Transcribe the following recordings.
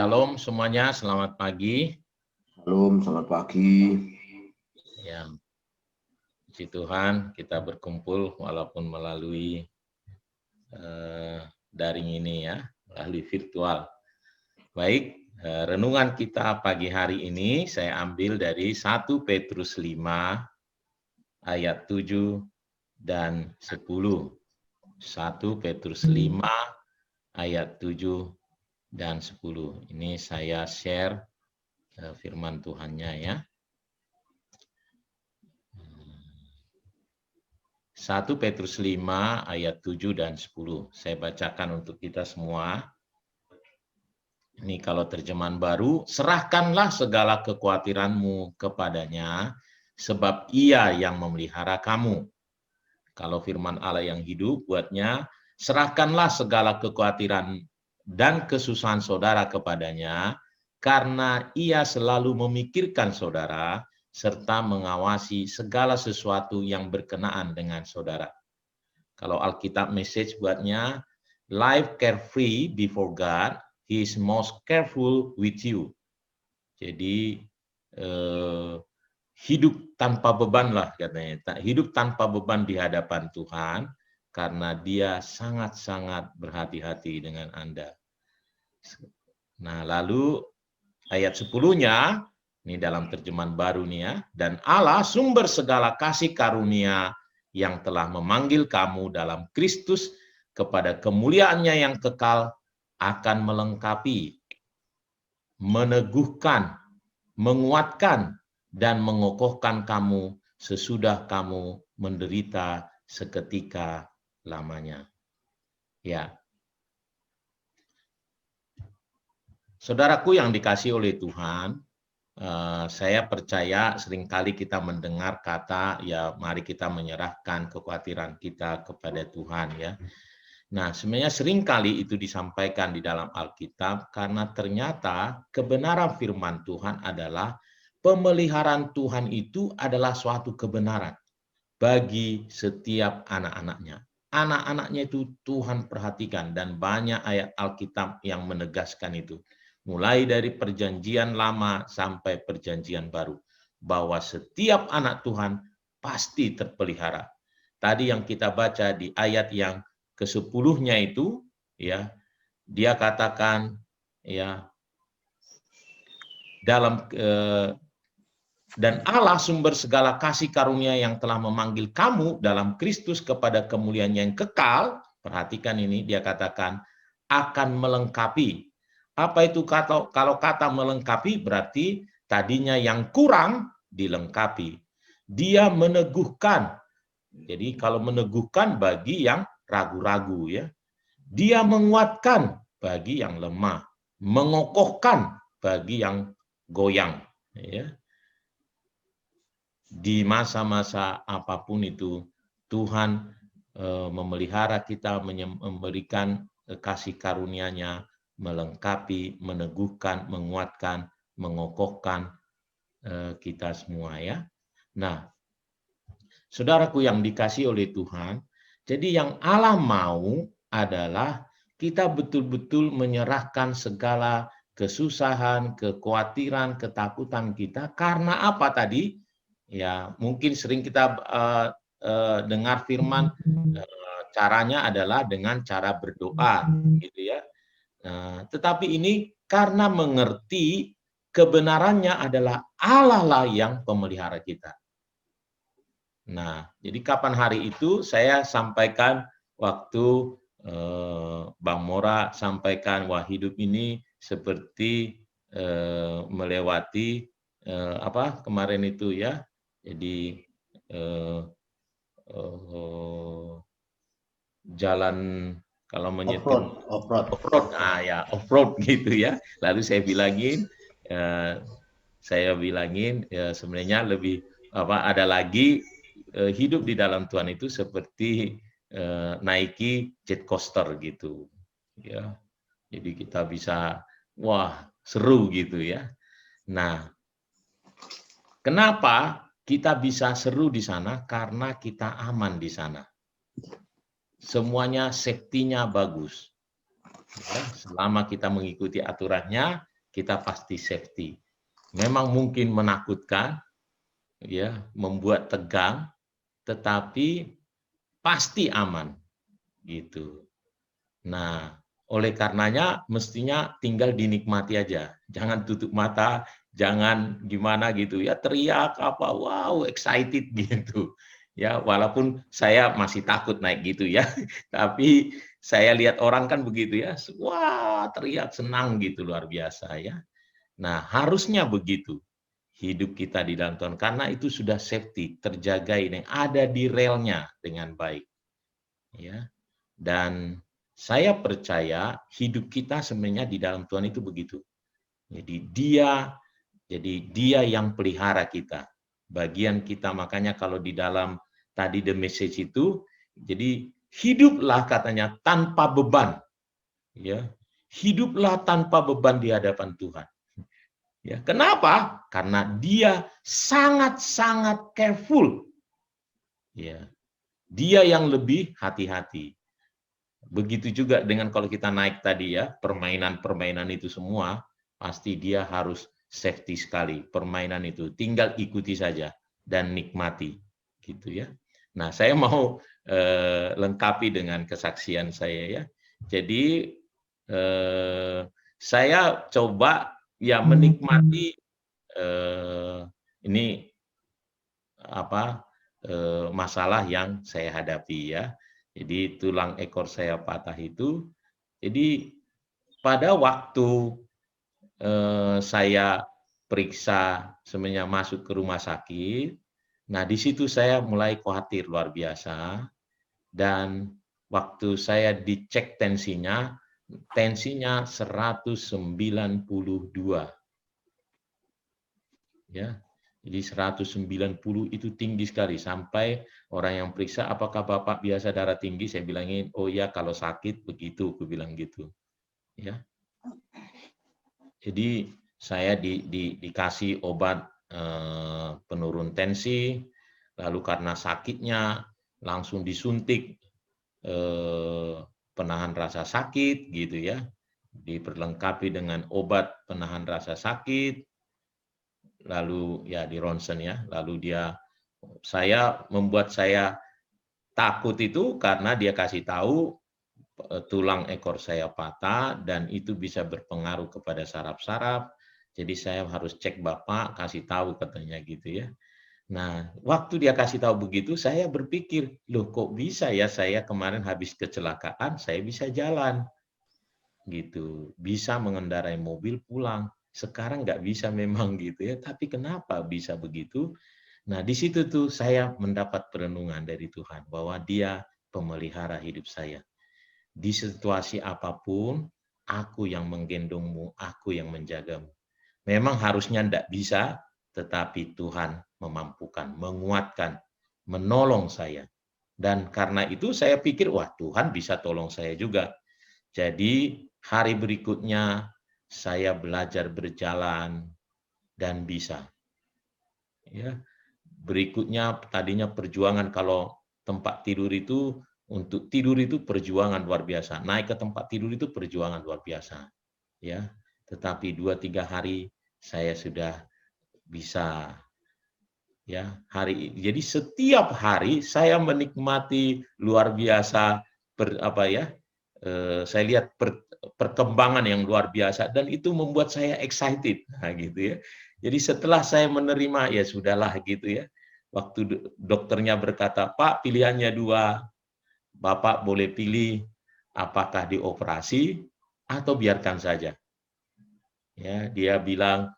Shalom semuanya, selamat pagi. Shalom, selamat pagi. Ya, puji Tuhan kita berkumpul walaupun melalui daring ini ya, melalui virtual. Baik, renungan kita pagi hari ini saya ambil dari 1 Petrus 5 ayat 7 dan 10. 1 Petrus 5 ayat 7 dan 10. Ini saya share firman Tuhannya ya. 1 Petrus 5 ayat 7 dan 10. Saya bacakan untuk kita semua. Ini kalau terjemahan baru, serahkanlah segala kekhawatiranmu kepadanya, sebab ia yang memelihara kamu. Kalau firman Allah yang hidup buatnya, serahkanlah segala kekhawatiran dan kesusahan saudara kepadanya, karena ia selalu memikirkan saudara, serta mengawasi segala sesuatu yang berkenaan dengan saudara. Kalau Alkitab Message buatnya, life carefree before God, He is most careful with you. Jadi, hidup tanpa beban lah katanya. Hidup tanpa beban di hadapan Tuhan, karena dia sangat-sangat berhati-hati dengan Anda. Nah, lalu ayat 10-nya, ini dalam terjemahan baru nih ya, dan Allah sumber segala kasih karunia yang telah memanggil kamu dalam Kristus kepada kemuliaannya yang kekal akan melengkapi, meneguhkan, menguatkan, dan mengokohkan kamu sesudah kamu menderita seketika lamanya. Ya. Saudaraku yang dikasihi oleh Tuhan, saya percaya seringkali kita mendengar kata, ya mari kita menyerahkan kekhawatiran kita kepada Tuhan ya. Nah, sebenarnya seringkali itu disampaikan di dalam Alkitab karena ternyata kebenaran firman Tuhan adalah pemeliharaan Tuhan itu adalah suatu kebenaran bagi setiap anak-anaknya. Anak-anaknya itu Tuhan perhatikan dan banyak ayat Alkitab yang menegaskan itu. Mulai dari perjanjian lama sampai perjanjian baru. Bahwa setiap anak Tuhan pasti terpelihara. Tadi yang kita baca di ayat yang ke-10-nya itu, ya, dia katakan, ya, dalam dan Allah sumber segala kasih karunia yang telah memanggil kamu dalam Kristus kepada kemuliaan yang kekal. Perhatikan ini, dia katakan akan melengkapi. Apa itu kata? Kalau kata melengkapi berarti tadinya yang kurang dilengkapi. Dia meneguhkan. Jadi kalau meneguhkan bagi yang ragu-ragu ya. Dia menguatkan bagi yang lemah, mengokohkan bagi yang goyang ya. Di masa-masa apapun itu, Tuhan memelihara kita, memberikan kasih karunia-Nya, melengkapi, meneguhkan, menguatkan, mengokohkan kita semua ya. Nah, saudaraku yang dikasihi oleh Tuhan, jadi yang Allah mau adalah kita betul-betul menyerahkan segala kesusahan, kekhawatiran, ketakutan kita karena apa tadi? Ya, mungkin sering kita dengar firman caranya adalah dengan cara berdoa, gitu ya. Tetapi ini karena mengerti kebenarannya adalah Allah lah yang pemelihara kita. Nah, jadi kapan hari itu saya sampaikan waktu Bang Mora sampaikan wah hidup ini seperti melewati apa kemarin itu ya. Jadi jalan kalau menyetir off-road, ya off-road gitu ya. Lalu saya bilangin sebenarnya lebih apa ada lagi hidup di dalam Tuhan itu seperti naiki jet coaster gitu ya. Jadi kita bisa wah seru gitu ya. Nah, kenapa kita bisa seru di sana? Karena kita aman di sana. Semuanya safety-nya bagus. Ya, selama kita mengikuti aturannya, kita pasti safety. Memang mungkin menakutkan, ya, membuat tegang, tetapi pasti aman, gitu. Nah, oleh karenanya mestinya tinggal dinikmati aja. Jangan tutup mata, jangan gimana gitu ya, teriak apa, wow, excited gitu. Ya, walaupun saya masih takut naik gitu ya. Tapi saya lihat orang kan begitu ya, wah, teriak senang gitu luar biasa ya. Nah, harusnya begitu hidup kita di dalam Tuhan karena itu sudah safety, terjaga ini ada di relnya dengan baik. Ya. Dan saya percaya hidup kita sebenarnya di dalam Tuhan itu begitu. Jadi dia yang pelihara kita. Bagian kita makanya kalau di dalam tadi the message itu, jadi hiduplah katanya tanpa beban. Ya. Hiduplah tanpa beban di hadapan Tuhan. Ya, kenapa? Karena dia sangat-sangat careful. Ya. Dia yang lebih hati-hati. Begitu juga dengan kalau kita naik tadi ya, permainan-permainan itu semua, pasti dia harus safety sekali. Permainan itu tinggal ikuti saja dan nikmati, gitu ya. Nah, saya mau lengkapi dengan kesaksian saya ya. Jadi saya coba ya menikmati ini apa masalah yang saya hadapi ya. Jadi tulang ekor saya patah itu. Jadi pada waktu saya periksa sebenarnya masuk ke rumah sakit, nah di situ saya mulai khawatir luar biasa dan waktu saya dicek tensinya 192. Ya. Jadi 190 itu tinggi sekali sampai orang yang periksa apakah Bapak biasa darah tinggi, saya bilangin oh ya kalau sakit begitu, aku bilang gitu. Ya. Jadi saya dikasih obat penurun tensi, lalu karena sakitnya langsung disuntik penahan rasa sakit gitu ya, diperlengkapi dengan obat penahan rasa sakit, lalu ya di ronsen ya, lalu saya membuat saya takut itu karena dia kasih tahu tulang ekor saya patah dan itu bisa berpengaruh kepada saraf-saraf. Jadi saya harus cek Bapak, kasih tahu katanya gitu ya. Nah, waktu dia kasih tahu begitu, saya berpikir, loh kok bisa ya saya kemarin habis kecelakaan, saya bisa jalan. Gitu, bisa mengendarai mobil pulang. Sekarang nggak bisa memang gitu ya, tapi kenapa bisa begitu? Nah, di situ tuh saya mendapat perenungan dari Tuhan bahwa Dia pemelihara hidup saya. Di situasi apapun, aku yang menggendongmu, aku yang menjagamu. Memang harusnya tidak bisa, tetapi Tuhan memampukan, menguatkan, menolong saya. Dan karena itu saya pikir, wah Tuhan bisa tolong saya juga. Jadi hari berikutnya saya belajar berjalan dan bisa. Ya, berikutnya tadinya perjuangan kalau tempat tidur itu untuk tidur itu perjuangan luar biasa. Naik ke tempat tidur itu perjuangan luar biasa. Ya, tetapi 2-3 hari saya sudah bisa ya hari. Jadi setiap hari saya menikmati luar biasa saya lihat perkembangan yang luar biasa dan itu membuat saya excited. Nah, gitu ya. Jadi setelah saya menerima ya sudahlah gitu ya. Waktu dokternya berkata, "Pak, pilihannya 2. Bapak boleh pilih apakah dioperasi atau biarkan saja." Ya, dia bilang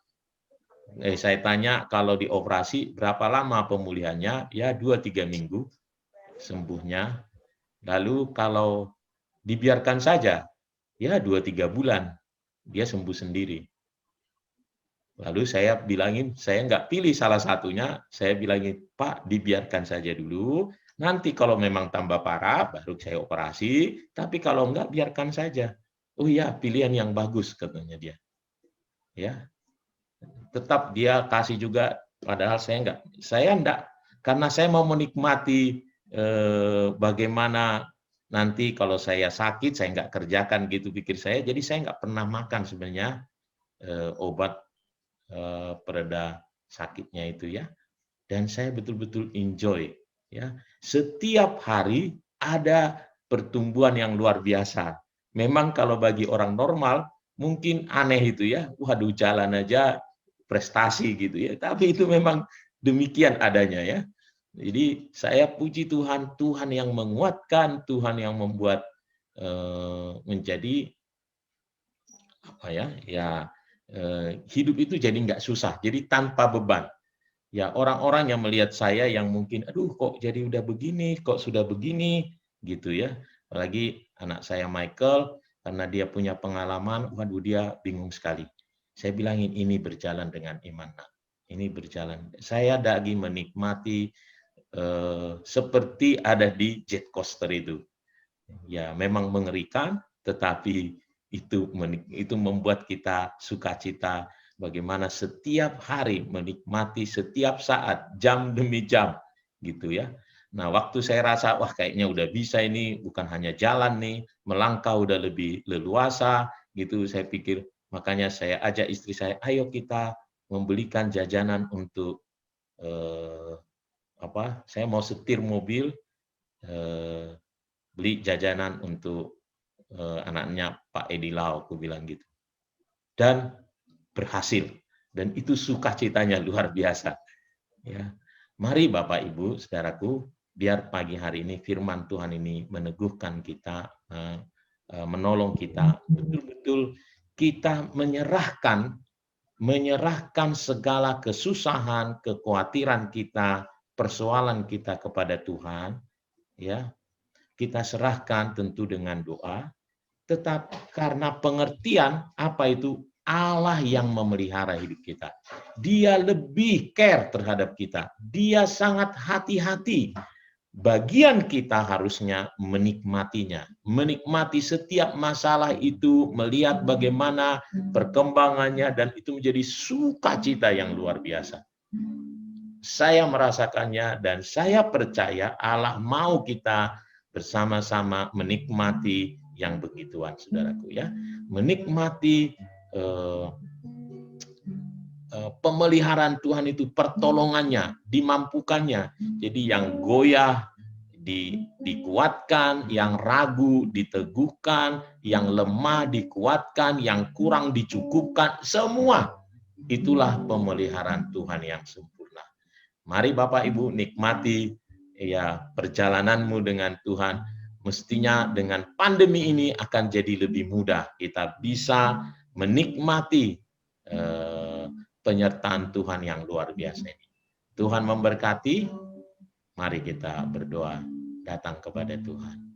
saya tanya kalau dioperasi berapa lama pemulihannya? Ya 2-3 minggu sembuhnya. Lalu kalau dibiarkan saja, ya 2-3 bulan dia sembuh sendiri. Lalu saya bilangin, saya nggak pilih salah satunya, saya bilangin, Pak dibiarkan saja dulu, nanti kalau memang tambah parah baru saya operasi, tapi kalau enggak biarkan saja. Oh iya, pilihan yang bagus katanya dia. Ya, tetap dia kasih juga, padahal saya enggak, karena saya mau menikmati bagaimana nanti kalau saya sakit, saya enggak kerjakan gitu pikir saya, jadi saya enggak pernah makan sebenarnya obat pereda sakitnya itu ya. Dan saya betul-betul enjoy ya. Setiap hari ada pertumbuhan yang luar biasa. Memang kalau bagi orang normal mungkin aneh itu ya. Waduh, jalan aja prestasi gitu ya. Tapi itu memang demikian adanya ya. Jadi saya puji Tuhan, Tuhan yang menguatkan, Tuhan yang membuat menjadi apa ya? Ya hidup itu jadi nggak susah, jadi tanpa beban. Ya orang-orang yang melihat saya yang mungkin, aduh kok jadi udah begini, kok sudah begini, gitu ya. Apalagi anak saya Michael, karena dia punya pengalaman, waduh dia bingung sekali. Saya bilangin ini berjalan dengan iman, nak. Ini berjalan. Saya lagi menikmati seperti ada di jet coaster itu. Ya memang mengerikan, tetapi itu membuat kita sukacita bagaimana setiap hari menikmati setiap saat, jam demi jam, gitu ya. Nah, waktu saya rasa, wah kayaknya udah bisa ini, bukan hanya jalan nih, melangkah udah lebih leluasa, gitu. Saya pikir, makanya saya ajak istri saya, ayo kita membelikan jajanan untuk saya mau setir mobil, beli jajanan untuk anaknya Pak Edi Lau, aku bilang gitu. Dan berhasil. Dan itu sukacitanya luar biasa. Ya. Mari Bapak Ibu, saudaraku, biar pagi hari ini firman Tuhan ini meneguhkan kita, menolong kita, betul-betul kita menyerahkan segala kesusahan, kekhawatiran kita, persoalan kita kepada Tuhan, ya. Kita serahkan tentu dengan doa, tetap karena pengertian apa itu Allah yang memelihara hidup kita. Dia lebih care terhadap kita. Dia sangat hati-hati. Bagian kita harusnya menikmatinya. Menikmati setiap masalah itu, melihat bagaimana perkembangannya, dan itu menjadi sukacita yang luar biasa. Saya merasakannya dan saya percaya Allah mau kita bersama-sama menikmati yang begituan, saudaraku ya. Menikmati pemeliharaan Tuhan itu, pertolongannya, dimampukannya. Jadi yang goyah dikuatkan, yang ragu diteguhkan, yang lemah dikuatkan, yang kurang dicukupkan, semua itulah pemeliharaan Tuhan yang sempurna. Mari Bapak Ibu nikmati ya perjalananmu dengan Tuhan. Mestinya dengan pandemi ini akan jadi lebih mudah. Kita bisa menikmati penyertaan Tuhan yang luar biasa ini. Tuhan memberkati. Mari kita berdoa datang kepada Tuhan.